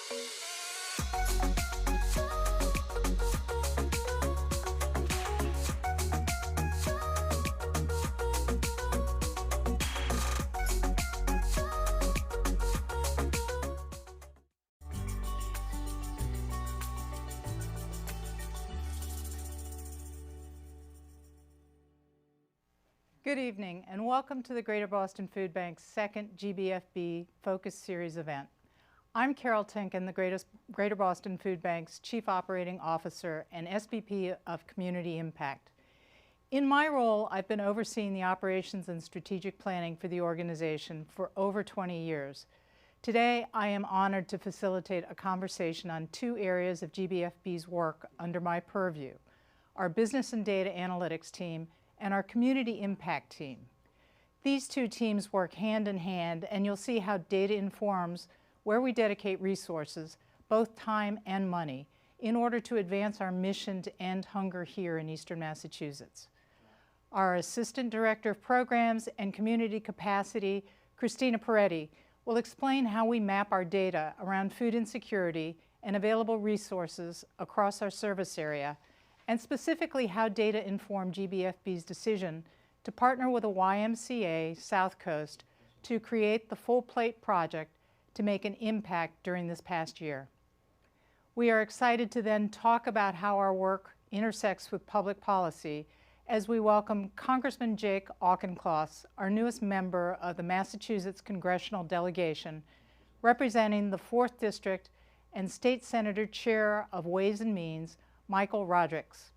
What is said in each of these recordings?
Good evening and welcome to the Greater Boston Food Bank's second GBFB Focus Series event. I'm Carol Tinkin, the Greater Boston Food Bank's Chief Operating Officer and SVP of Community Impact. In my role, I've been overseeing the operations and strategic planning for the organization for over 20 years. Today, I am honored to facilitate a conversation on two areas of GBFB's work under my purview: our business and data analytics team and our community impact team. These two teams work hand in hand, and you'll see how data informs where we dedicate resources, both time and money, in order to advance our mission to end hunger here in Eastern Massachusetts. Our Assistant Director of Programs and Community Capacity, Christina Peretti, will explain how we map our data around food insecurity and available resources across our service area, and specifically how data informed GBFB's decision to partner with a YMCA, Southcoast, to create the Full Plate project to make an impact during this past year. We are excited to then talk about how our work intersects with public policy as we welcome Congressman Jake Auchincloss, our newest member of the Massachusetts Congressional Delegation, representing the 4th District, and State Senator Chair of Ways and Means, Michael Rodrigues.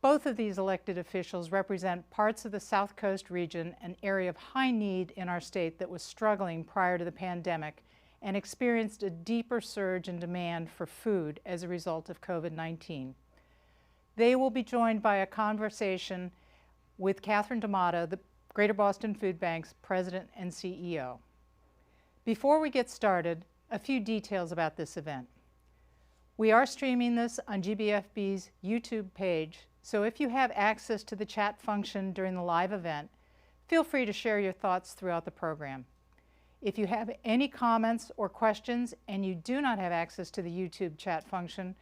Both of these elected officials represent parts of the South Coast region, an area of high need in our state that was struggling prior to the pandemic and experienced a deeper surge in demand for food as a result of COVID-19. They will be joined by a conversation with Catherine D'Amato, the Greater Boston Food Bank's President and CEO. Before we get started, a few details about this event. We are streaming this on GBFB's YouTube page, so if you have access to the chat function during the live event, feel free to share your thoughts throughout the program. If you have any comments or questions and you do not have access to the YouTube chat function,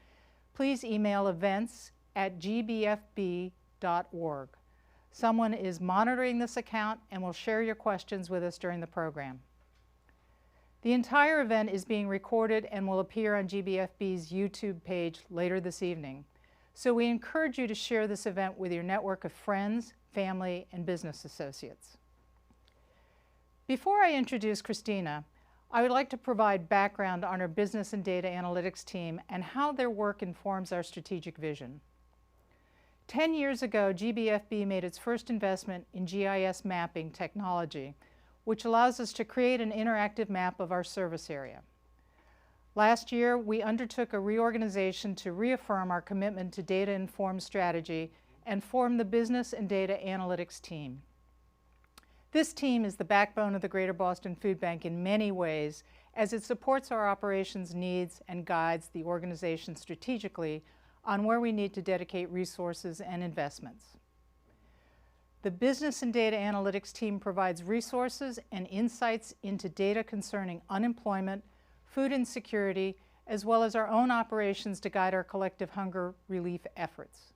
please email events@gbfb.org. Someone is monitoring this account and will share your questions with us during the program. The entire event is being recorded and will appear on GBFB's YouTube page later this evening. So we encourage you to share this event with your network of friends, family, and business associates. Before I introduce Christina, I would like to provide background on our business and data analytics team and how their work informs our strategic vision. 10 years ago, GBFB made its first investment in GIS mapping technology, which allows us to create an interactive map of our service area. Last year, we undertook a reorganization to reaffirm our commitment to data-informed strategy and form the Business and Data Analytics team. This team is the backbone of the Greater Boston Food Bank in many ways, as it supports our operations needs and guides the organization strategically on where we need to dedicate resources and investments. The Business and Data Analytics team provides resources and insights into data concerning unemployment, food insecurity, as well as our own operations to guide our collective hunger relief efforts.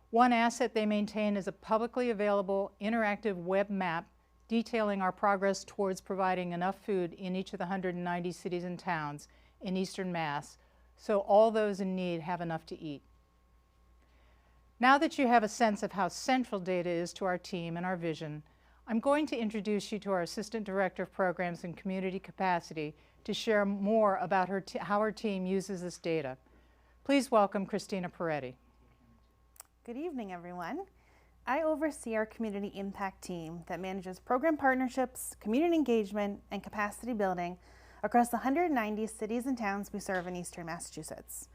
One asset they maintain is a publicly available interactive web map detailing our progress towards providing enough food in each of the 190 cities and towns in Eastern Mass, so all those in need have enough to eat. Now that you have a sense of how central data is to our team and our vision, I'm going to introduce you to our Assistant Director of Programs and Community Capacity to share more about how her team uses this data. Please welcome Christina Peretti. Good evening, everyone. I oversee our community impact team that manages program partnerships, community engagement, and capacity building across the 190 cities and towns we serve in Eastern Massachusetts.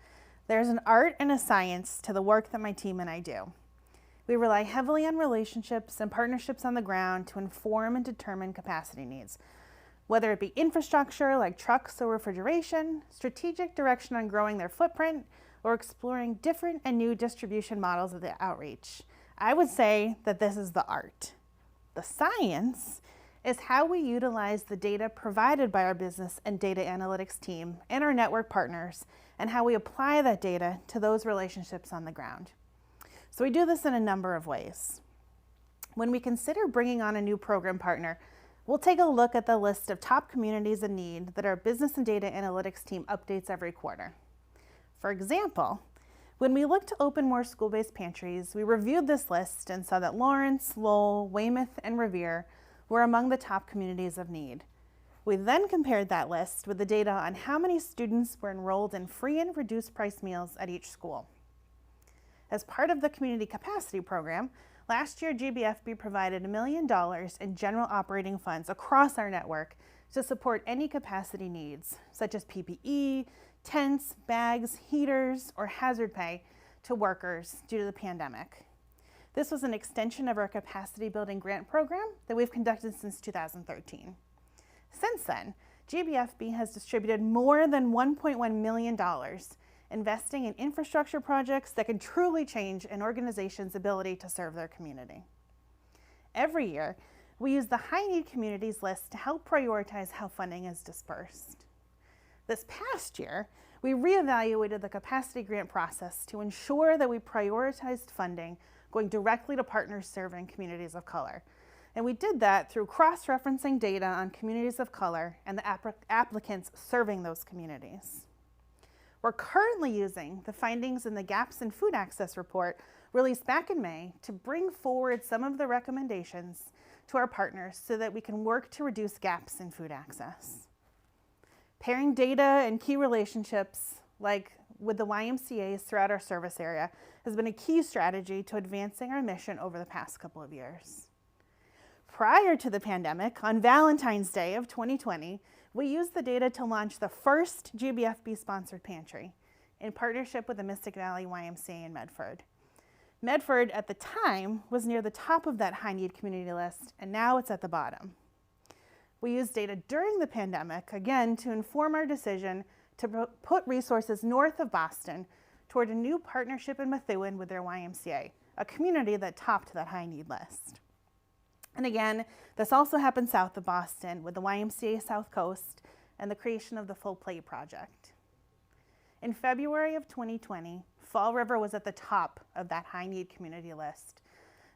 There's an art and a science to the work that my team and I do. We rely heavily on relationships and partnerships on the ground to inform and determine capacity needs, whether it be infrastructure like trucks or refrigeration, strategic direction on growing their footprint, or exploring different and new distribution models of the outreach. I would say that this is the art. The science is how we utilize the data provided by our business and data analytics team and our network partners, and how we apply that data to those relationships on the ground. So we do this in a number of ways. When we consider bringing on a new program partner, we'll take a look at the list of top communities in need that our business and data analytics team updates every quarter. For example, when we looked to open more school-based pantries, we reviewed this list and saw that Lawrence, Lowell, Weymouth, and Revere were among the top communities of need. We then compared that list with the data on how many students were enrolled in free and reduced price meals at each school. As part of the Community Capacity Program, last year GBFB provided $1 million in general operating funds across our network to support any capacity needs, such as PPE, tents, bags, heaters, or hazard pay to workers due to the pandemic. This was an extension of our capacity building grant program that we've conducted since 2013. Since then, GBFB has distributed more than $1.1 million, investing in infrastructure projects that can truly change an organization's ability to serve their community. Every year, we use the high need communities list to help prioritize how funding is dispersed. This past year, we reevaluated the capacity grant process to ensure that we prioritized funding going directly to partners serving communities of color. And we did that through cross-referencing data on communities of color and the applicants serving those communities. We're currently using the findings in the Gaps in Food Access report released back in May to bring forward some of the recommendations to our partners so that we can work to reduce gaps in food access. Pairing data and key relationships, like with the YMCAs throughout our service area, has been a key strategy to advancing our mission over the past couple of years. Prior to the pandemic, on Valentine's Day of 2020, we used the data to launch the first GBFB-sponsored pantry in partnership with the Mystic Valley YMCA in Medford. Medford, at the time, was near the top of that high-need community list, and now it's at the bottom. We used data during the pandemic, again, to inform our decision to put resources north of Boston toward a new partnership in Methuen with their YMCA, a community that topped that high-need list. And again, this also happened south of Boston with the YMCA Southcoast and the creation of the Full Plate Project. In February of 2020, Fall River was at the top of that high-need community list.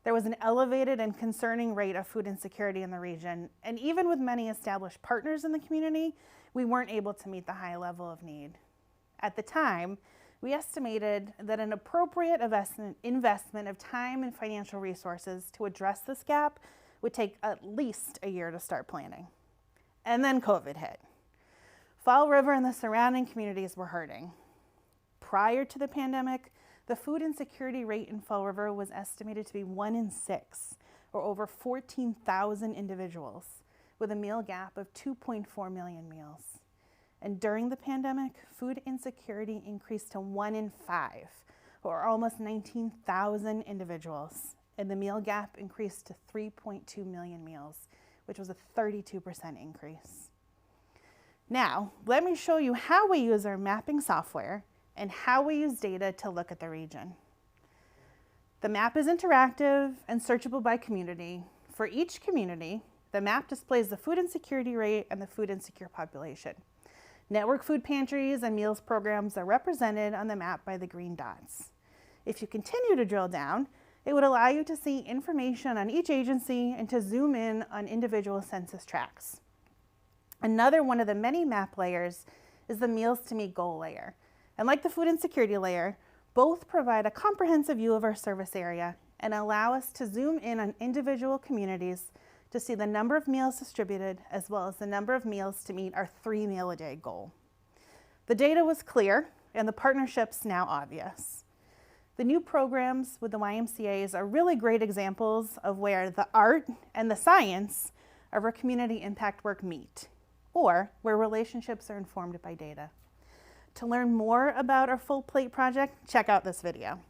There was an elevated and concerning rate of food insecurity in the region, and even with many established partners in the community, we weren't able to meet the high level of need. At the time, we estimated that an appropriate investment of time and financial resources to address this gap would take at least a year to start planning. And then COVID hit. Fall River and the surrounding communities were hurting. Prior to the pandemic, the food insecurity rate in Fall River was estimated to be 1 in 6, or over 14,000 individuals, with a meal gap of 2.4 million meals. And during the pandemic, food insecurity increased to 1 in 5, or almost 19,000 individuals, and the meal gap increased to 3.2 million meals, which was a 32% increase. Now, let me show you how we use our mapping software and how we use data to look at the region. The map is interactive and searchable by community. For each community, the map displays the food insecurity rate and the food insecure population. Network food pantries and meals programs are represented on the map by the green dots. If you continue to drill down, it would allow you to see information on each agency and to zoom in on individual census tracts. Another one of the many map layers is the Meals to Meet goal layer. And like the food insecurity layer, both provide a comprehensive view of our service area and allow us to zoom in on individual communities to see the number of meals distributed as well as the number of meals to meet our 3-meal-a-day goal. The data was clear and the partnerships now obvious. The new programs with the YMCAs are really great examples of where the art and the science of our community impact work meet, or where relationships are informed by data. To learn more about our Full Plate project, check out this video.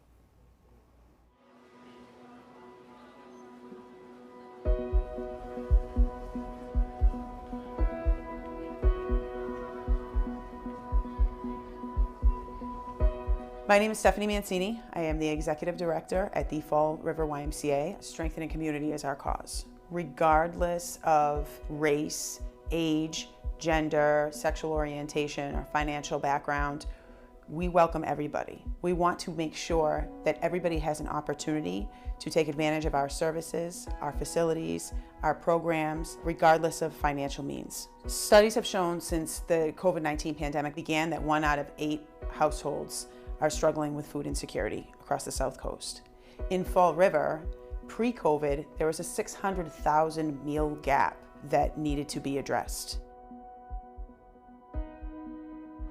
My name is Stephanie Mancini. I am the Executive Director at the Fall River YMCA. Strengthening community is our cause. regardless of race, age, gender, sexual orientation, or financial background. We welcome everybody. We want to make sure that everybody has an opportunity to take advantage of our services, our facilities, our programs, regardless of financial means. Studies have shown since the COVID-19 pandemic began that 1 out of 8 households are struggling with food insecurity across the South Coast. In Fall River, pre-COVID, there was a 600,000 meal gap that needed to be addressed.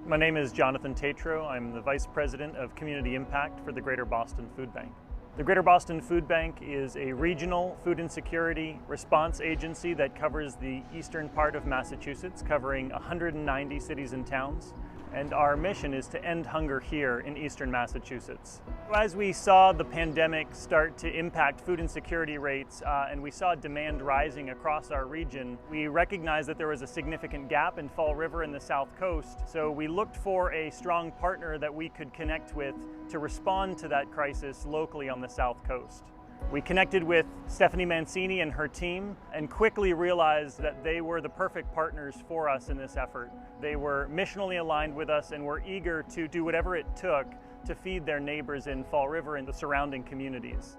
My name is Jonathan Tatro. I'm the Vice President of Community Impact for the Greater Boston Food Bank. The Greater Boston Food Bank is a regional food insecurity response agency that covers the eastern part of Massachusetts, covering 190 cities and towns. And our mission is to end hunger here in eastern Massachusetts. As we saw the pandemic start to impact food insecurity rates and we saw demand rising across our region, we recognized that there was a significant gap in Fall River and the South Coast. So we looked for a strong partner that we could connect with to respond to that crisis locally on the South Coast. We connected with Stephanie Mancini and her team and quickly realized that they were the perfect partners for us in this effort. They were missionally aligned with us and were eager to do whatever it took to feed their neighbors in Fall River and the surrounding communities.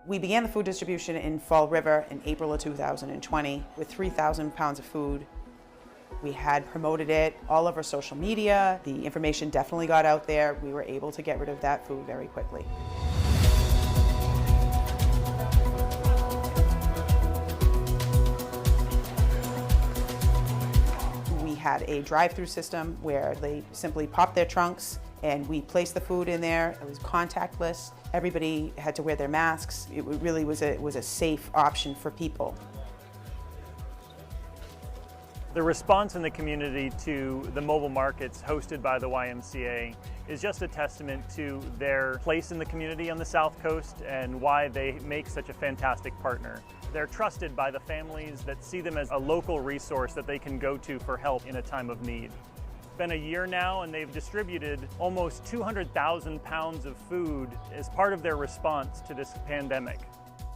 We began the food distribution in Fall River in April of 2020 with 3,000 pounds of food. We had promoted it all over social media. The information definitely got out there. We were able to get rid of that food very quickly. Had a drive-through system where they simply popped their trunks and we placed the food in there. It was contactless. Everybody had to wear their masks. It really was a safe option for people. The response in the community to the mobile markets hosted by the YMCA is just a testament to their place in the community on the South Coast and why they make such a fantastic partner. They're trusted by the families that see them as a local resource that they can go to for help in a time of need. It's been a year now and they've distributed almost 200,000 pounds of food as part of their response to this pandemic.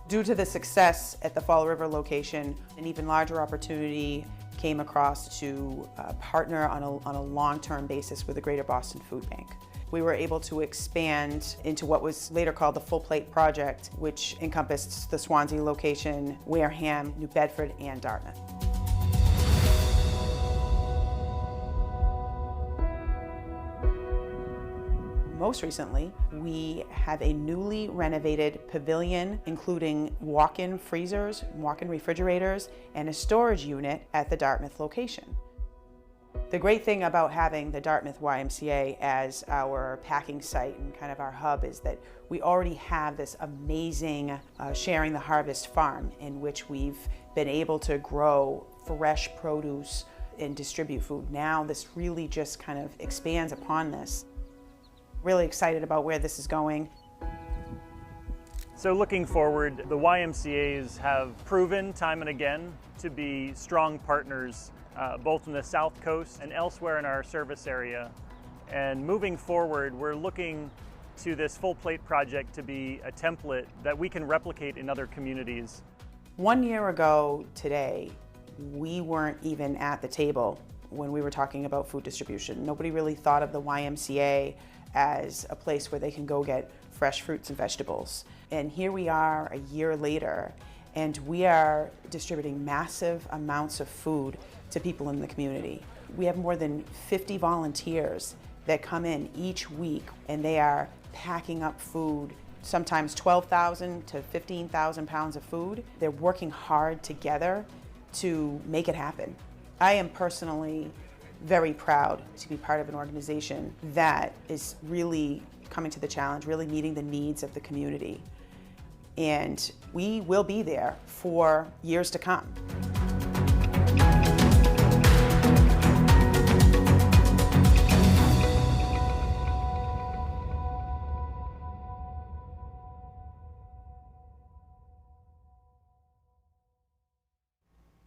Due to the success at the Fall River location, an even larger opportunity came across to partner on a long-term basis with the Greater Boston Food Bank. We were able to expand into what was later called the Full Plate Project, which encompassed the Swansea location, Wareham, New Bedford, and Dartmouth. Most recently, we have a newly renovated pavilion, including walk-in freezers, walk-in refrigerators, and a storage unit at the Dartmouth location. The great thing about having the Dartmouth YMCA as our packing site and kind of our hub is that we already have this amazing Sharing the Harvest farm in which we've been able to grow fresh produce and distribute food. Now this really just kind of expands upon this. Really excited about where this is going. So looking forward, the YMCAs have proven time and again to be strong partners both in the South Coast and elsewhere in our service area. And moving forward, we're looking to this Full Plate project to be a template that we can replicate in other communities. 1 year ago today, we weren't even at the table when we were talking about food distribution. Nobody really thought of the YMCA as a place where they can go get fresh fruits and vegetables. And here we are a year later, and we are distributing massive amounts of food to people in the community. We have more than 50 volunteers that come in each week, and they are packing up food, sometimes 12,000 to 15,000 pounds of food. They're working hard together to make it happen. I am personally very proud to be part of an organization that is really coming to the challenge, really meeting the needs of the community. And we will be there for years to come.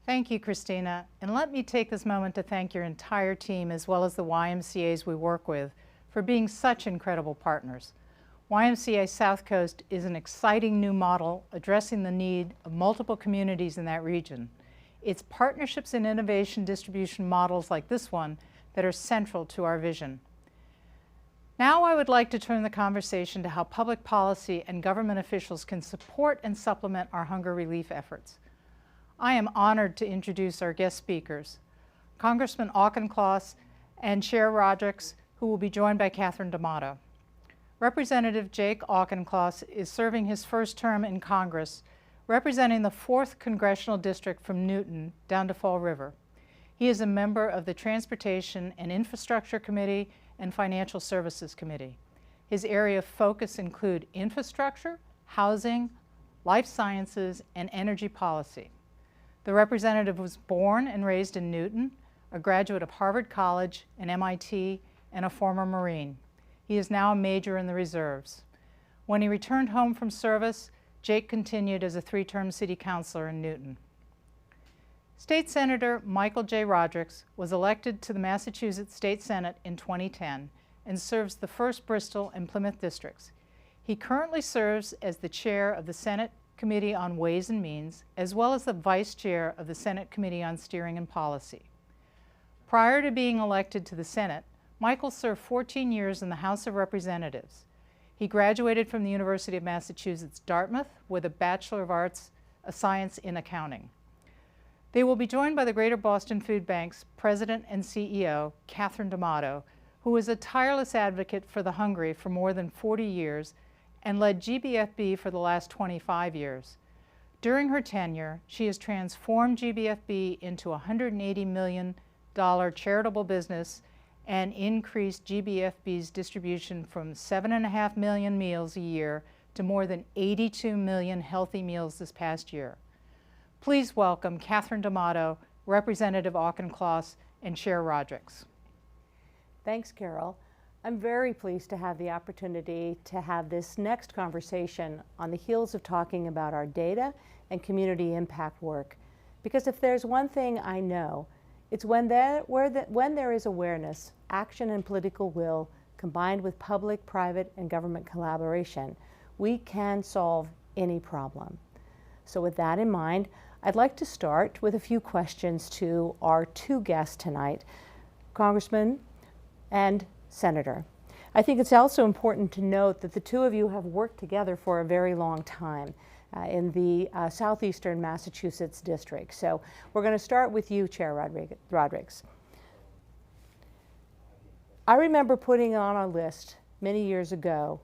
Thank you, Christina. And let me take this moment to thank your entire team as well as the YMCAs we work with for being such incredible partners. YMCA Southcoast is an exciting new model addressing the need of multiple communities in that region. It's partnerships and innovation distribution models like this one that are central to our vision. Now I would like to turn the conversation to how public policy and government officials can support and supplement our hunger relief efforts. I am honored to introduce our guest speakers, Congressman Auchincloss and Chair Rodrigues, who will be joined by Catherine D'Amato. Representative Jake Auchincloss is serving his first term in Congress, representing the 4th Congressional District from Newton down to Fall River. He is a member of the Transportation and Infrastructure Committee and Financial Services Committee. His area of focus include infrastructure, housing, life sciences, and energy policy. The representative was born and raised in Newton, a graduate of Harvard College and MIT, and a former Marine. He is now a major in the reserves. When he returned home from service, Jake continued as a 3-term city councilor in Newton. State Senator Michael J. Rodrigues was elected to the Massachusetts State Senate in 2010 and serves the 1st Bristol and Plymouth districts. He currently serves as the chair of the Senate Committee on Ways and Means, as well as the vice chair of the Senate Committee on Steering and Policy. Prior to being elected to the Senate, Michael served 14 years in the House of Representatives. He graduated from the University of Massachusetts Dartmouth with a Bachelor of Arts, Science in Accounting. They will be joined by the Greater Boston Food Bank's President and CEO, Catherine D'Amato, who is a tireless advocate for the hungry for more than 40 years and led GBFB for the last 25 years. During her tenure, she has transformed GBFB into a $180 million charitable business and increased GBFB's distribution from 7.5 million meals a year to more than 82 million healthy meals this past year. Please welcome Catherine D'Amato, Representative Auchincloss, and Chair Rodrigues. Thanks, Carol. I'm very pleased to have the opportunity to have this next conversation on the heels of talking about our data and community impact work. Because if there's one thing I know, it's when there is awareness, action, and political will, combined with public, private, and government collaboration, we can solve any problem. So with that in mind, I'd like to start with a few questions to our 2 guests tonight, Congressman and Senator. I think it's also important to note that the 2 of you have worked together for a very long time in the southeastern Massachusetts district. So we're going to start with you, Chair Rodrigues. I remember putting on a list many years ago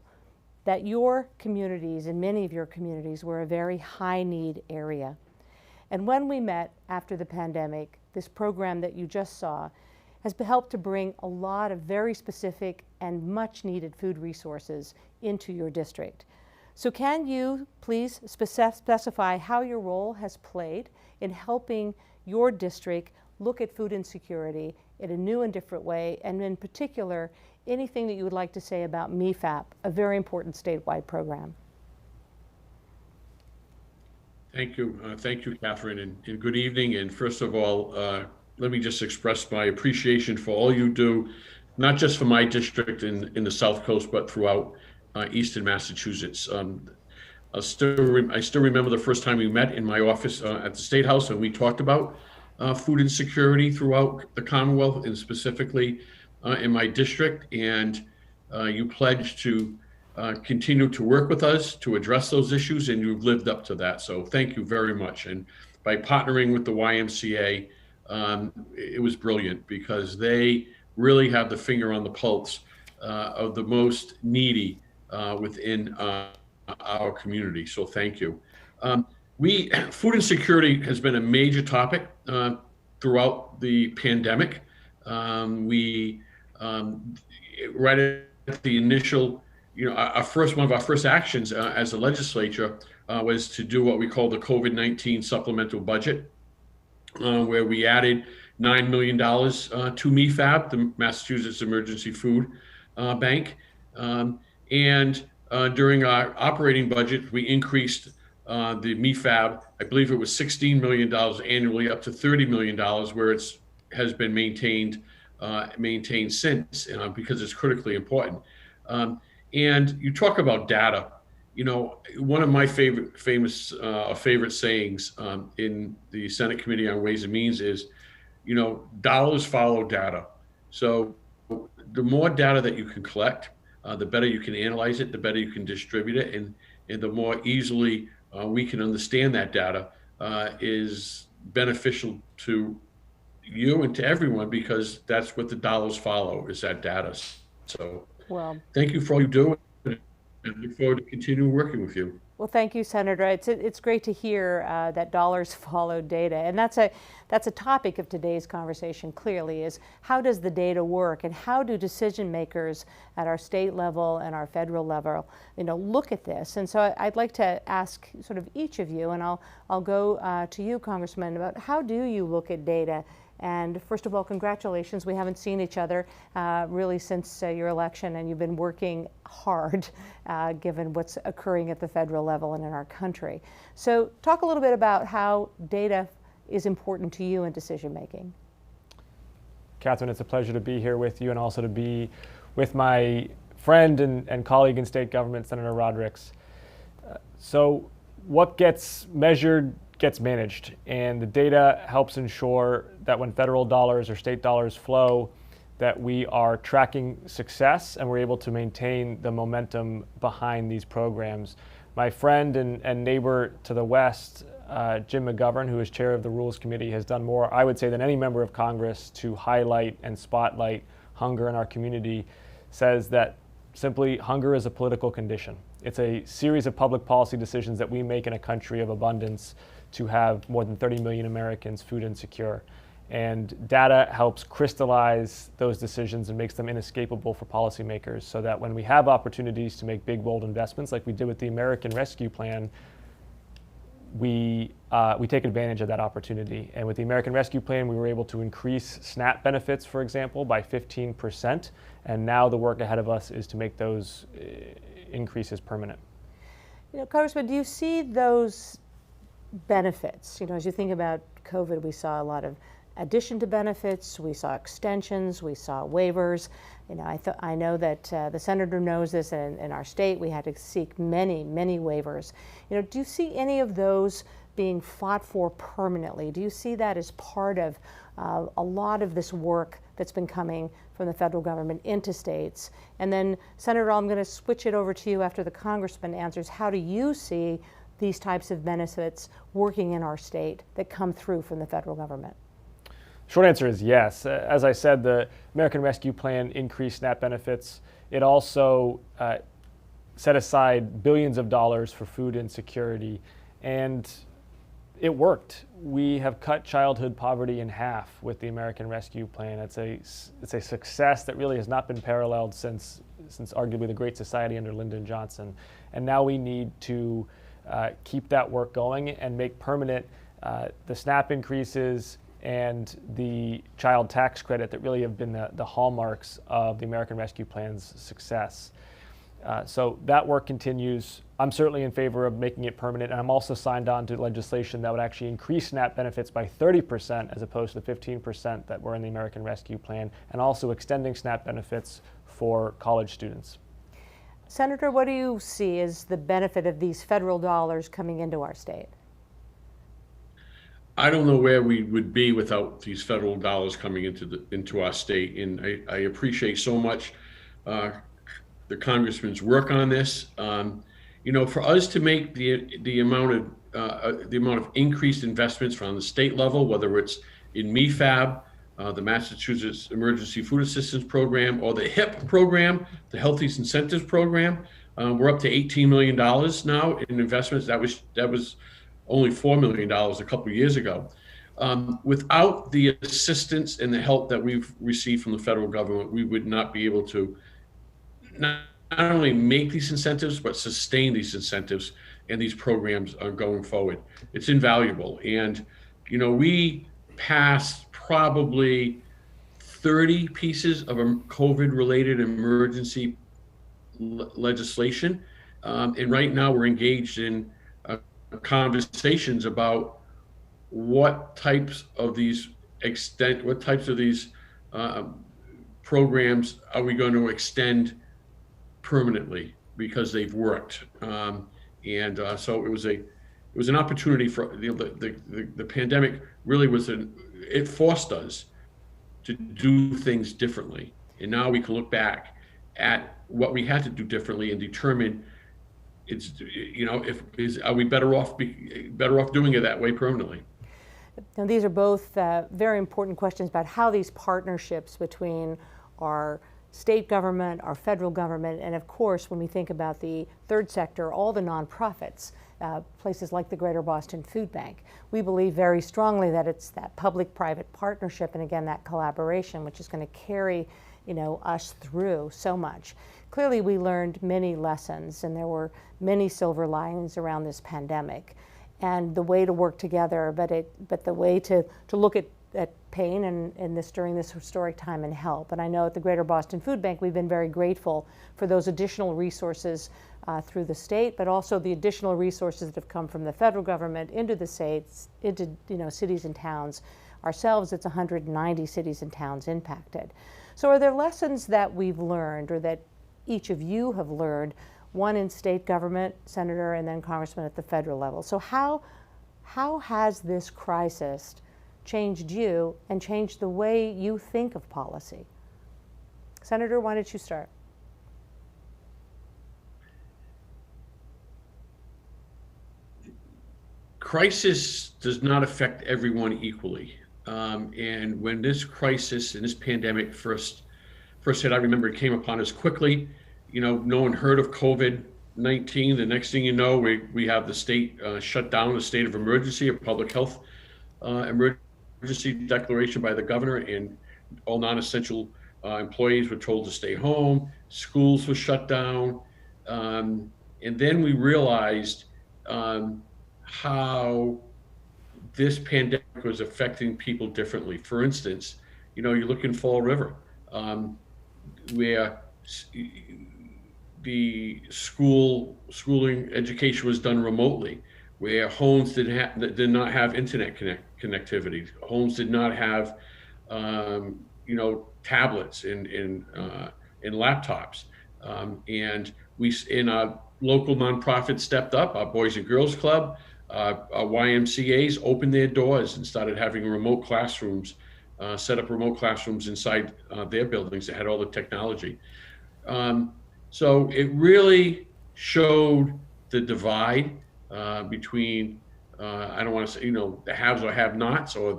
that your communities and many of your communities were a very high need area. And when we met after the pandemic, this program that you just saw has helped to bring a lot of very specific and much needed food resources into your district. So can you please specify how your role has played in helping your district look at food insecurity in a new and different way, and in particular, anything that you would like to say about MFAP, a very important statewide program? Thank you, Catherine, and good evening. And first of all, let me just express my appreciation for all you do, not just for my district in the South Coast, but throughout Eastern Massachusetts. I still remember the first time we met in my office at the State House, and we talked about food insecurity throughout the Commonwealth, and specifically in my district. And you pledged to continue to work with us to address those issues, and you've lived up to that. So thank you very much. And by partnering with the YMCA, it was brilliant, because they really have the finger on the pulse of the most needy within our community. So thank you. Food insecurity has been a major topic throughout the pandemic. Right at the initial, one of our first actions as a legislature was to do what we call the COVID-19 supplemental budget, where we added $9 million to MFAB, the Massachusetts Emergency Food Bank. And during our operating budget, we increased the MFAB, I believe it was $16 million annually, up to $30 million, where it has been maintained since, because it's critically important. And you talk about data. One of my favorite sayings in the Senate Committee on Ways and Means is, dollars follow data. So the more data that you can collect, the better you can analyze it, the better you can distribute it, and the more easily we can understand that data is beneficial to you and to everyone, because that's what the dollars follow, is that data. So Well, thank you for all you do, and look forward to continuing working with you. well, thank you, Senator. It's great to hear that dollars follow data, and that's a topic of today's conversation. Clearly, is how does the data work, and how do decision makers at our state level and our federal level, look at this? And so I'd like to ask sort of each of you, and I'll go to you, Congressman, about how do you look at data? And first of all, congratulations. We haven't seen each other really since your election, and you've been working hard given what's occurring at the federal level and in our country. So talk a little bit about how data is important to you in decision making. Catherine, it's a pleasure to be here with you, and also to be with my friend and colleague in state government, Senator Rodrigues. So what gets measured gets managed, and the data helps ensure that when federal dollars or state dollars flow, that we are tracking success and we're able to maintain the momentum behind these programs. My friend and neighbor to the west, Jim McGovern, who is chair of the Rules Committee, has done more, I would say, than any member of Congress to highlight and spotlight hunger in our community. Says that simply hunger is a political condition. It's a series of public policy decisions that we make in a country of abundance to have more than 30 million Americans food insecure. And data helps crystallize those decisions and makes them inescapable for policymakers, so that when we have opportunities to make big, bold investments like we did with the American Rescue Plan, we take advantage of that opportunity. And with the American Rescue Plan, we were able to increase SNAP benefits, for example, by 15%. And now the work ahead of us is to make those increases permanent. Congressman, do you see those benefits? As you think about COVID, we saw a lot of addition to benefits, we saw extensions, we saw waivers. I know that the senator knows this, and in our state we had to seek many, many waivers. Do you see any of those being fought for permanently? Do you see that as part of a lot of this work that's been coming from the federal government into states? And then, Senator, I'm going to switch it over to you after the congressman answers. How do you see these types of benefits working in our state that come through from the federal government? Short answer is yes. As I said, the American Rescue Plan increased SNAP benefits. It also set aside billions of dollars for food insecurity, and it worked. We have cut childhood poverty in half with the American Rescue Plan. It's a success that really has not been paralleled since arguably the Great Society under Lyndon Johnson. And now we need to keep that work going and make permanent the SNAP increases and the child tax credit that really have been the hallmarks of the American Rescue Plan's success. So that work continues. I'm certainly in favor of making it permanent, and I'm also signed on to legislation that would actually increase SNAP benefits by 30% as opposed to the 15% that were in the American Rescue Plan, and also extending SNAP benefits for college students. Senator, what do you see as the benefit of these federal dollars coming into our state? I don't know where we would be without these federal dollars coming into our state, and I appreciate so much the congressman's work on this. For us to make the amount of increased investments from the state level, whether it's in MEFAB, the Massachusetts Emergency Food Assistance Program, or the HIP program, the Health East Incentives Program, we're up to $18 million now in investments. That was only $4 million a couple of years ago. Without the assistance and the help that we've received from the federal government, we would not be able to not only make these incentives, but sustain these incentives and these programs going forward. It's invaluable. And, we passed probably 30 pieces of COVID-related emergency legislation. And right now we're engaged in conversations about what types of these programs are we going to extend permanently because they've worked. So it was an opportunity for the pandemic really it forced us to do things differently. And now we can look back at what we had to do differently and determine are we better off doing it that way permanently? Now, these are both very important questions about how these partnerships between our state government, our federal government, and of course, when we think about the third sector, all the nonprofits, places like the Greater Boston Food Bank. We believe very strongly that it's that public-private partnership and again, that collaboration, which is going to carry us through so much. Clearly, we learned many lessons and there were many silver linings around this pandemic. And the way to work together, but the way to look at pain and during this historic time and help. And I know at the Greater Boston Food Bank, we've been very grateful for those additional resources through the state, but also the additional resources that have come from the federal government into the states, into cities and towns. Ourselves, it's 190 cities and towns impacted. So are there lessons that we've learned or that each of you have learned, one in state government, Senator, and then Congressman at the federal level? So how has this crisis changed you and changed the way you think of policy? Senator, why don't you start? Crisis does not affect everyone equally. And when this crisis and this pandemic first hit, I remember it came upon us quickly. No one heard of COVID-19. The next thing you know, we have the state shut down, a state of emergency, a public health emergency declaration by the governor, and all non-essential employees were told to stay home. Schools were shut down. And then we realized how this pandemic was affecting people differently. For instance, you look in Fall River, where the schooling education was done remotely, where homes did not have internet connectivity. Homes did not have, tablets and laptops. And we, in our local nonprofits, stepped up. Our Boys and Girls Club, our YMCAs opened their doors and started having remote classrooms, set up remote classrooms inside their buildings that had all the technology. So it really showed the divide between, I don't want to say, the haves or have-nots, or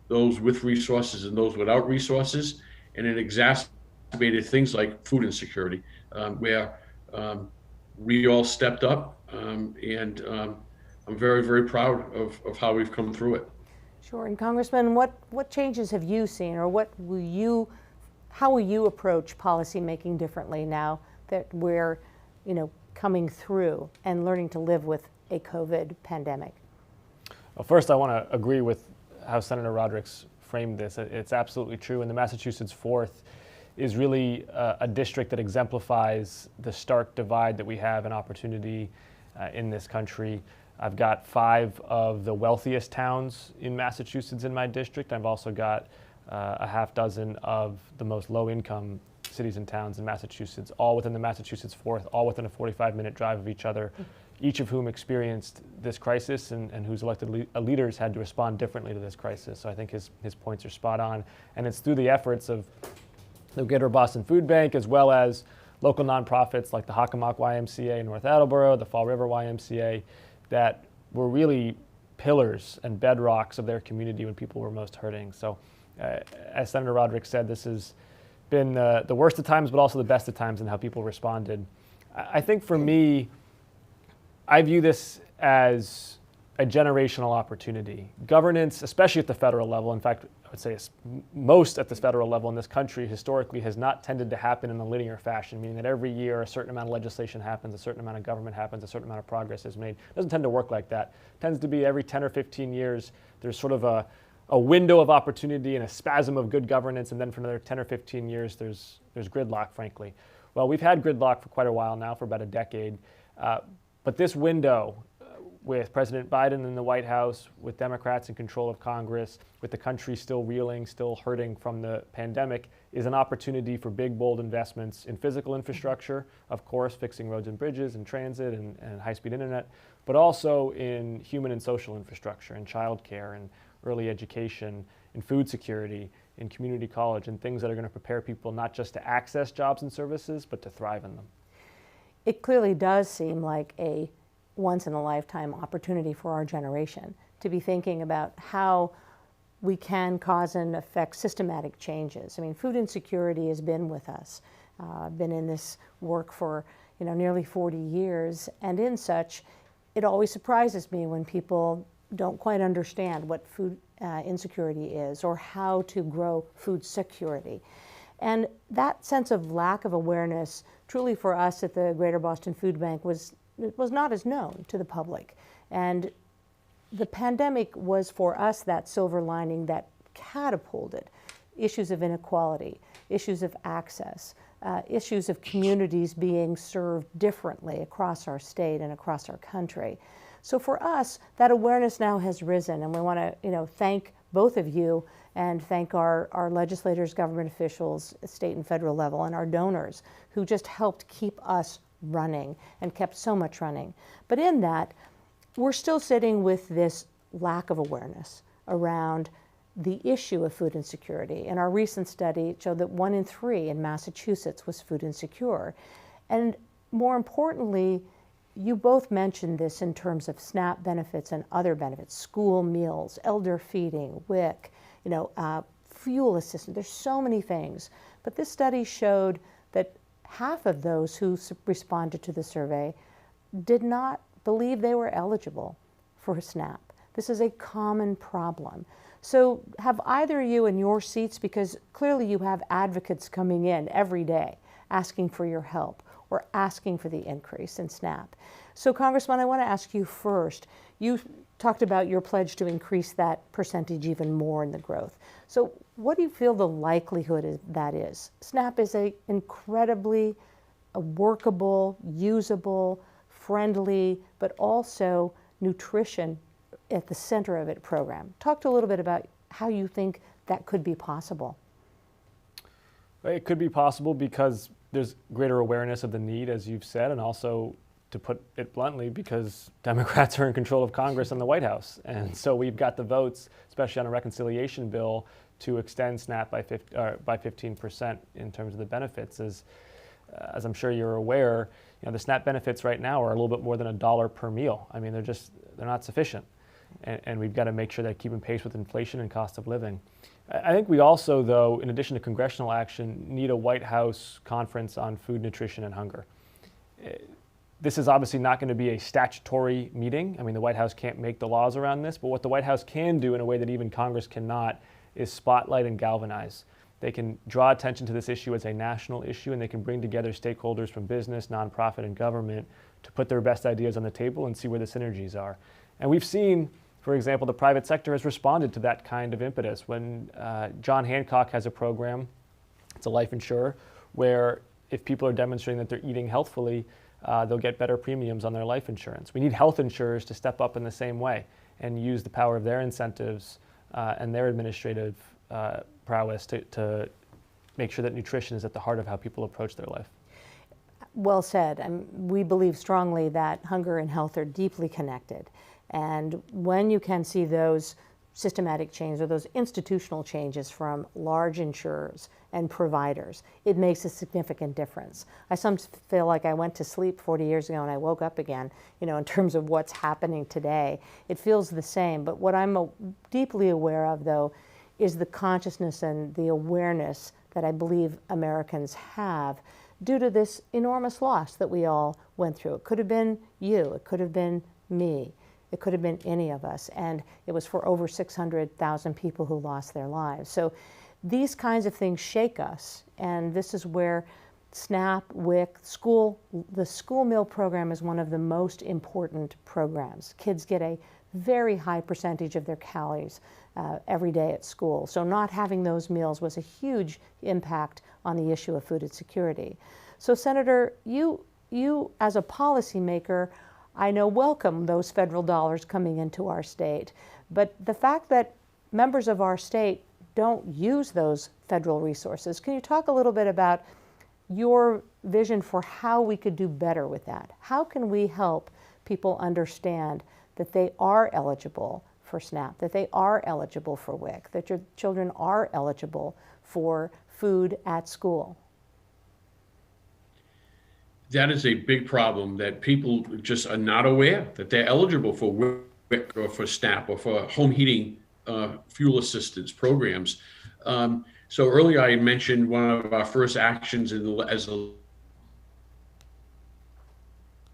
those with resources and those without resources. And it exacerbated things like food insecurity, where we all stepped up, and I'm very, very proud of how we've come through it. Sure. And Congressman, what changes have you seen, or how will you approach policy making differently now that we're, coming through and learning to live with a COVID pandemic? Well, first, I want to agree with how Senator Rodrigues framed this. It's absolutely true. And the Massachusetts 4th is really a district that exemplifies the stark divide that we have in opportunity in this country. I've got 5 of the wealthiest towns in Massachusetts in my district. I've also got a half dozen of the most low-income cities and towns in Massachusetts, all within the Massachusetts 4th, all within a 45-minute drive of each other, each of whom experienced this crisis and whose elected leaders had to respond differently to this crisis. So I think his points are spot on. And it's through the efforts of the Greater Boston Food Bank, as well as local nonprofits like the Auchincloss YMCA in North Attleboro, the Fall River YMCA, that were really pillars and bedrocks of their community when people were most hurting. So as Senator Rodrigues said, this has been the worst of times, but also the best of times in how people responded. I think for me, I view this as a generational opportunity. Governance, especially at the federal level, in fact, I would say most at the federal level in this country historically has not tended to happen in a linear fashion, meaning that every year a certain amount of legislation happens, a certain amount of government happens, a certain amount of progress is made. It doesn't tend to work like that. It tends to be every 10 or 15 years, there's sort of a window of opportunity and a spasm of good governance, and then for another 10 or 15 years, there's gridlock, frankly. Well, we've had gridlock for quite a while now, for about a decade, but this window, with President Biden in the White House, with Democrats in control of Congress, with the country still reeling, still hurting from the pandemic, is an opportunity for big, bold investments in physical infrastructure, of course, fixing roads and bridges and transit and high-speed internet, but also in human and social infrastructure, in childcare and early education, in food security, in community college, and things that are going to prepare people not just to access jobs and services, but to thrive in them. It clearly does seem like a once-in-a-lifetime opportunity for our generation to be thinking about how we can cause and affect systematic changes. I mean, food insecurity has been with us. I've been in this work for nearly 40 years, and in such, it always surprises me when people don't quite understand what food insecurity is or how to grow food security. And that sense of lack of awareness, truly for us at the Greater Boston Food Bank, was not as known to the public. And the pandemic was for us that silver lining that catapulted issues of inequality, issues of access, issues of communities being served differently across our state and across our country. So for us, that awareness now has risen, and we want to thank both of you and thank our legislators, government officials, state and federal level, and our donors who just helped keep us running and kept so much running. But in that, we're still sitting with this lack of awareness around the issue of food insecurity. And our recent study showed that 1 in 3 in Massachusetts was food insecure. And more importantly, you both mentioned this in terms of SNAP benefits and other benefits, school meals, elder feeding, WIC, fuel assistance. There's so many things. But this study showed that half of those who responded to the survey did not believe they were eligible for SNAP. This is a common problem. So have either of you in your seats, because clearly you have advocates coming in every day asking for your help or asking for the increase in SNAP. So Congressman, I want to ask you first. You talked about your pledge to increase that percentage even more in the growth. So what do you feel the likelihood that is? SNAP is an incredibly workable, usable, friendly, but also nutrition at the center of it program. Talk to a little bit about how you think that could be possible. It could be possible because there's greater awareness of the need, as you've said, and also, to put it bluntly, because Democrats are in control of Congress and the White House. And so we've got the votes, especially on a reconciliation bill, to extend SNAP by 15% in terms of the benefits. As I'm sure you're aware, the SNAP benefits right now are a little bit more than $1 per meal. I mean, they're not sufficient. And we've got to make sure that keeping pace with inflation and cost of living. I think we also, though, in addition to congressional action, need a White House conference on food, nutrition, and hunger. This is obviously not going to be a statutory meeting. I mean, the White House can't make the laws around this, but what the White House can do in a way that even Congress cannot is spotlight and galvanize. They can draw attention to this issue as a national issue, and they can bring together stakeholders from business, nonprofit, and government to put their best ideas on the table and see where the synergies are. And we've seen, for example, the private sector has responded to that kind of impetus. When John Hancock has a program, it's a life insurer, where if people are demonstrating that they're eating healthfully, they'll get better premiums on their life insurance. We need health insurers to step up in the same way and use the power of their incentives and their administrative prowess to make sure that nutrition is at the heart of how people approach their life. Well said. We believe strongly that hunger and health are deeply connected. And when you can see those systematic changes or those institutional changes from large insurers and providers, it makes a significant difference. I sometimes feel like I went to sleep 40 years ago and I woke up again, in terms of what's happening today. It feels the same, but what I'm deeply aware of, though, is the consciousness and the awareness that I believe Americans have due to this enormous loss that we all went through. It could have been you, it could have been me. It could have been any of us, and it was for over 600,000 people who lost their lives. So these kinds of things shake us, and this is where SNAP, WIC, the school meal program is one of the most important programs. Kids get a very high percentage of their calories every day at school. So not having those meals was a huge impact on the issue of food insecurity. So Senator, you as a policymaker I know welcome those federal dollars coming into our state. But the fact that members of our state don't use those federal resources, can you talk a little bit about your vision for how we could do better with that? How can we help people understand that they are eligible for SNAP, that they are eligible for WIC, that your children are eligible for food at school? That is a big problem, that people just are not aware that they're eligible for WIC or for SNAP or for home heating fuel assistance programs. So earlier I mentioned one of our first actions as a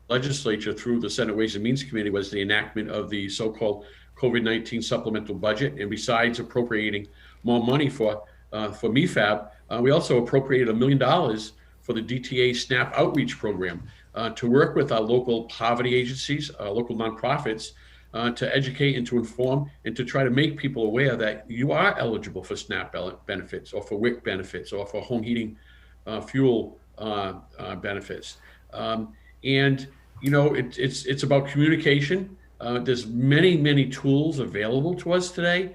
legislature through the Senate Ways and Means Committee was the enactment of the so-called COVID-19 supplemental budget. And besides appropriating more money for MEFAB, we also appropriated $1 million for the DTA SNAP outreach program to work with our local poverty agencies, local nonprofits, to educate and to inform and to try to make people aware that you are eligible for SNAP benefits or for WIC benefits or for home heating fuel benefits. And you know, it's about communication. There's many tools available to us today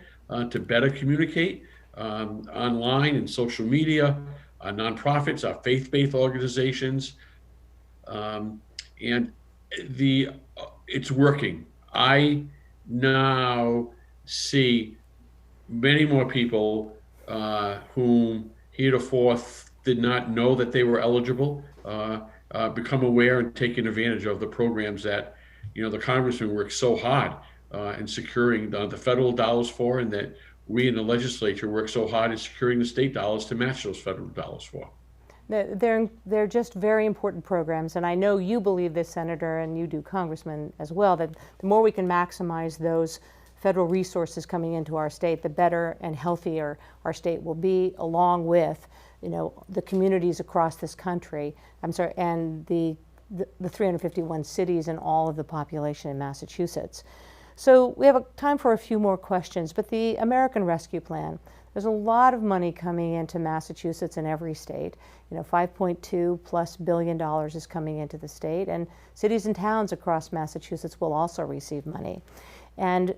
to better communicate online and social media, our nonprofits, our faith-based organizations, and it's working. I now see many more people whom heretofore did not know that they were eligible become aware and taking advantage of the programs that, you know, the Congressman worked so hard in securing the federal dollars for, and that we in the legislature work so hard in securing the state dollars to match those federal dollars for. They're just very important programs, and I know you believe this, Senator, and you do, Congressman, as well, that the more we can maximize those federal resources coming into our state, the better and healthier our state will be, along with, you know, the communities across this country, and the 351 cities and all of the population in Massachusetts. So we have time for a few more questions, but the American Rescue Plan, there's a lot of money coming into Massachusetts and every state. You know, $5.2+ billion is coming into the state, and cities and towns across Massachusetts will also receive money. And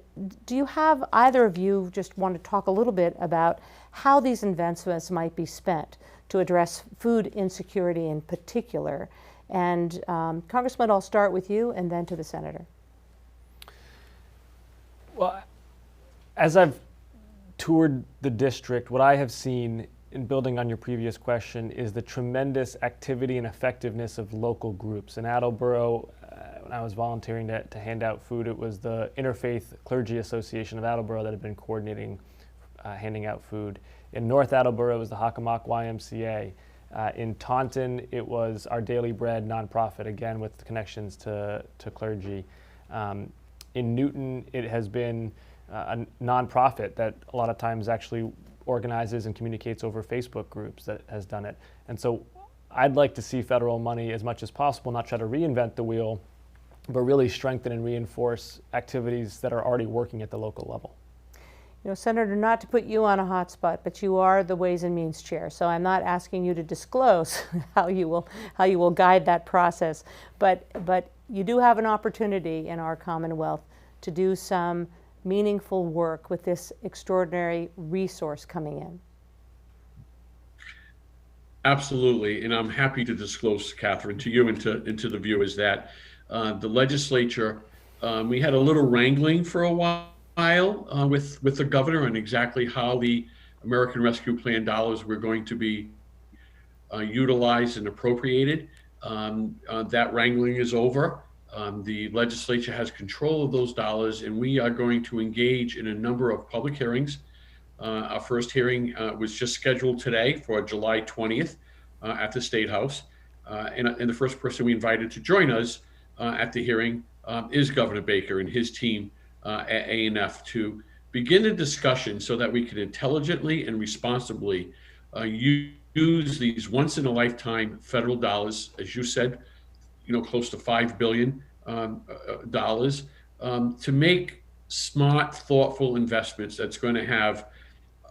do you have, either of you just want to talk a little bit about how these investments might be spent to address food insecurity in particular? And Congressman, I'll start with you and then to the Senator. Well, as I've toured the district, what I have seen, in building on your previous question, is the tremendous activity and effectiveness of local groups. In Attleboro, when I was volunteering to hand out food, it was the Interfaith Clergy Association of Attleboro that had been coordinating handing out food. In North Attleboro, it was the Auchincloss YMCA. In Taunton, it was Our Daily Bread nonprofit, again with connections to clergy. In Newton, it has been a nonprofit that a lot of times actually organizes and communicates over Facebook groups that has done it. And so I'd like to see federal money as much as possible, not try to reinvent the wheel, but really strengthen and reinforce activities that are already working at the local level. You know, Senator, not to put you on a hot spot, but you are the Ways and Means Chair, so I'm not asking you to disclose how you will guide that process, but you do have an opportunity in our Commonwealth to do some meaningful work with this extraordinary resource coming in. Absolutely, and I'm happy to disclose, Catherine, to you and to the viewers that the legislature, we had a little wrangling for a while with the governor on exactly how the American Rescue Plan dollars were going to be utilized and appropriated. That wrangling is over. The legislature has control of those dollars, and we are going to engage in a number of public hearings. Our first hearing was just scheduled today for July 20th at the State House. And the first person we invited to join us at the hearing is Governor Baker and his team at A&F to begin a discussion so that we can intelligently and responsibly use these once-in-a-lifetime federal dollars, as you said, you know, close to $5 billion to make smart, thoughtful investments that's going to have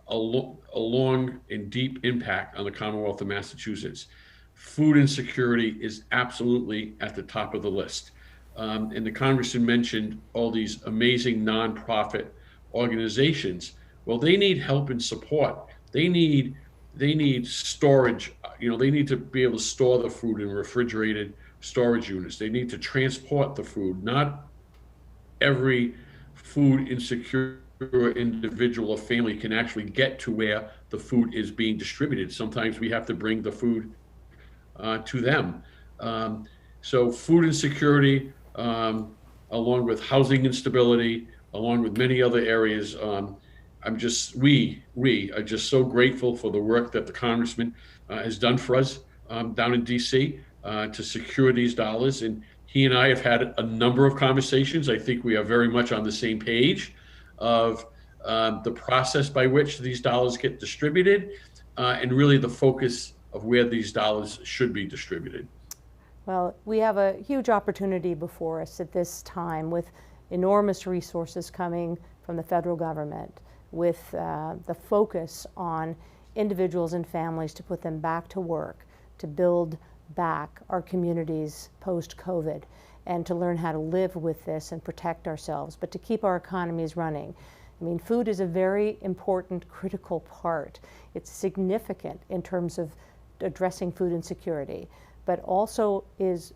a long and deep impact on the Commonwealth of Massachusetts. Food insecurity is absolutely at the top of the list. And the Congressman mentioned all these amazing nonprofit organizations. Well, they need help and support. They need storage. They need to be able to store the food in refrigerated storage units. They need to transport the food. Not every food insecure individual or family can actually get to where the food is being distributed. Sometimes we have to bring the food to them. So food insecurity, along with housing instability, along with many other areas, we are just so grateful for the work that the Congressman has done for us down in DC to secure these dollars. And he and I have had a number of conversations. I think we are very much on the same page of the process by which these dollars get distributed and really the focus of where these dollars should be distributed. Well, we have a huge opportunity before us at this time with enormous resources coming from the federal government, with the focus on individuals and families to put them back to work, to build back our communities post-COVID, and to learn how to live with this and protect ourselves, but to keep our economies running. I mean, food is a very important, critical part. It's significant in terms of addressing food insecurity, but also is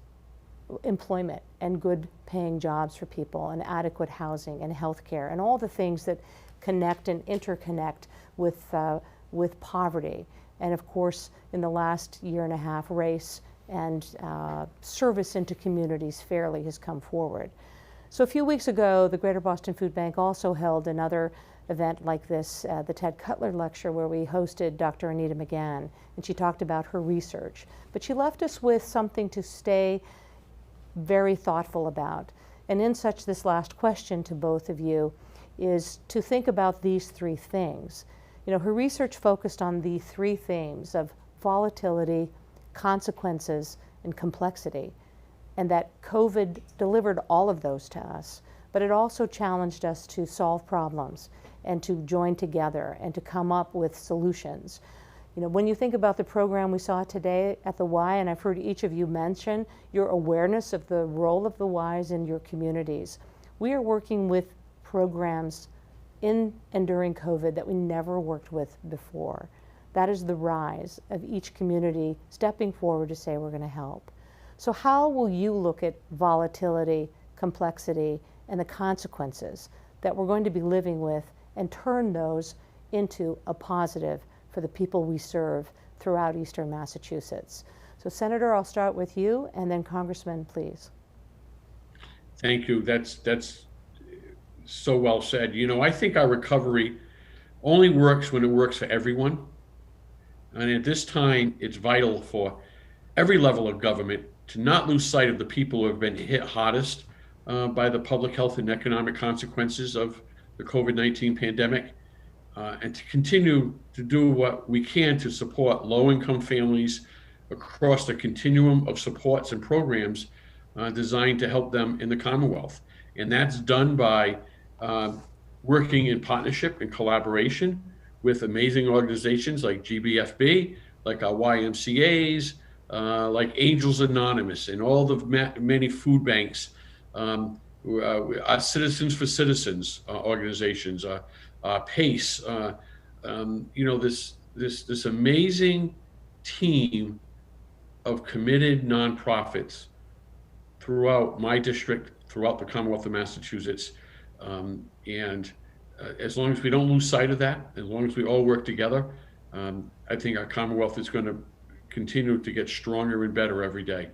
employment and good paying jobs for people and adequate housing and healthcare and all the things that connect and interconnect with poverty. And of course, in the last year and a half, race and service into communities fairly has come forward. So a few weeks ago, the Greater Boston Food Bank also held another event like this, the Cutler Lecture, where we hosted Dr. Anita McGann, and she talked about her research. But she left us with something to stay very thoughtful about. And in such, this last question to both of you is to think about these three things. You know, her research focused on the three themes of volatility, consequences, and complexity, and that COVID delivered all of those to us, but it also challenged us to solve problems and to join together and to come up with solutions. You know, when you think about the program we saw today at the Y, and I've heard each of you mention your awareness of the role of the Ys in your communities, we are working with programs in and during COVID that we never worked with before. That is the rise of each community stepping forward to say we're going to help. So how will you look at volatility, complexity, and the consequences that we're going to be living with and turn those into a positive for the people we serve throughout Eastern Massachusetts? So Senator, I'll start with you, and then Congressman, please. Thank you. That's so well said. You know, I think our recovery only works when it works for everyone. And at this time, it's vital for every level of government to not lose sight of the people who have been hit hardest by the public health and economic consequences of the COVID-19 pandemic, and to continue to do what we can to support low-income families across the continuum of supports and programs designed to help them in the Commonwealth. And that's done by working in partnership and collaboration with amazing organizations like GBFB, like our YMCAs, like Angels Anonymous, and all the many food banks, our Citizens for Citizens organizations, PACE, you know, this amazing team of committed nonprofits throughout my district, throughout the Commonwealth of Massachusetts. And as long as we don't lose sight of that, as long as we all work together, I think our Commonwealth is going to continue to get stronger and better every day.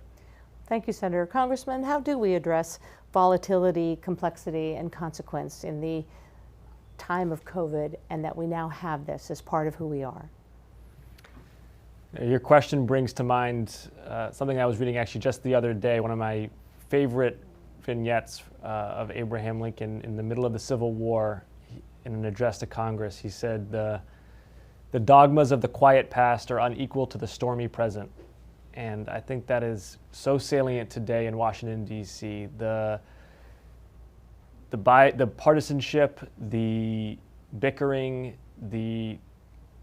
Thank you, Senator. Congressman, how do we address volatility, complexity, and consequence in the time of COVID, and that we now have this as part of who we are? Your question brings to mind something I was reading actually just the other day, one of my favorite vignettes of Abraham Lincoln in the middle of the Civil War. In an address to Congress, he said, the dogmas of the quiet past are unequal to the stormy present. And I think that is so salient today in Washington, D.C. The partisanship, the bickering, the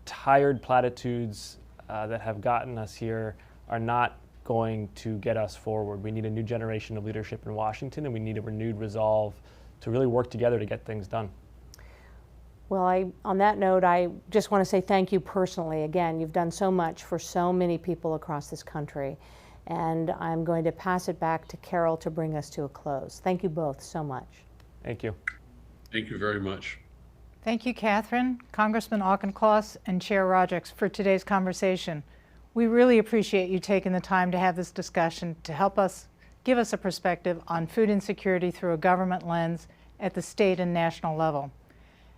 tired platitudes that have gotten us here are not going to get us forward. We need a new generation of leadership in Washington, and we need a renewed resolve to really work together to get things done. Well, on that note, I just want to say thank you personally. Again, you've done so much for so many people across this country. And I'm going to pass it back to Carol to bring us to a close. Thank you both so much. Thank you. Thank you very much. Thank you, Catherine, Congressman Auchincloss, and Chair Rodrigues for today's conversation. We really appreciate you taking the time to have this discussion to help us give us a perspective on food insecurity through a government lens at the state and national level.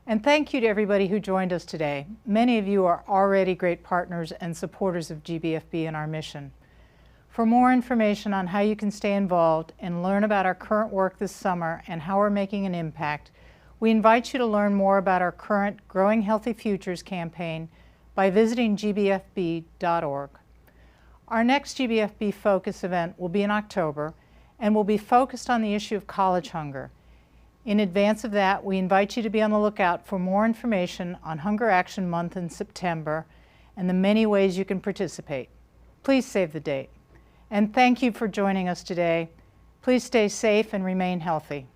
And thank you to everybody who joined us today. Many of you are already great partners and supporters of GBFB and our mission. For more information on how you can stay involved and learn about our current work this summer and how we're making an impact, we invite you to learn more about our current Growing Healthy Futures campaign by visiting gbfb.org. Our next GBFB Focus event will be in October and will be focused on the issue of college hunger. In advance of that, we invite you to be on the lookout for more information on Hunger Action Month in September and the many ways you can participate. Please save the date. And thank you for joining us today. Please stay safe and remain healthy.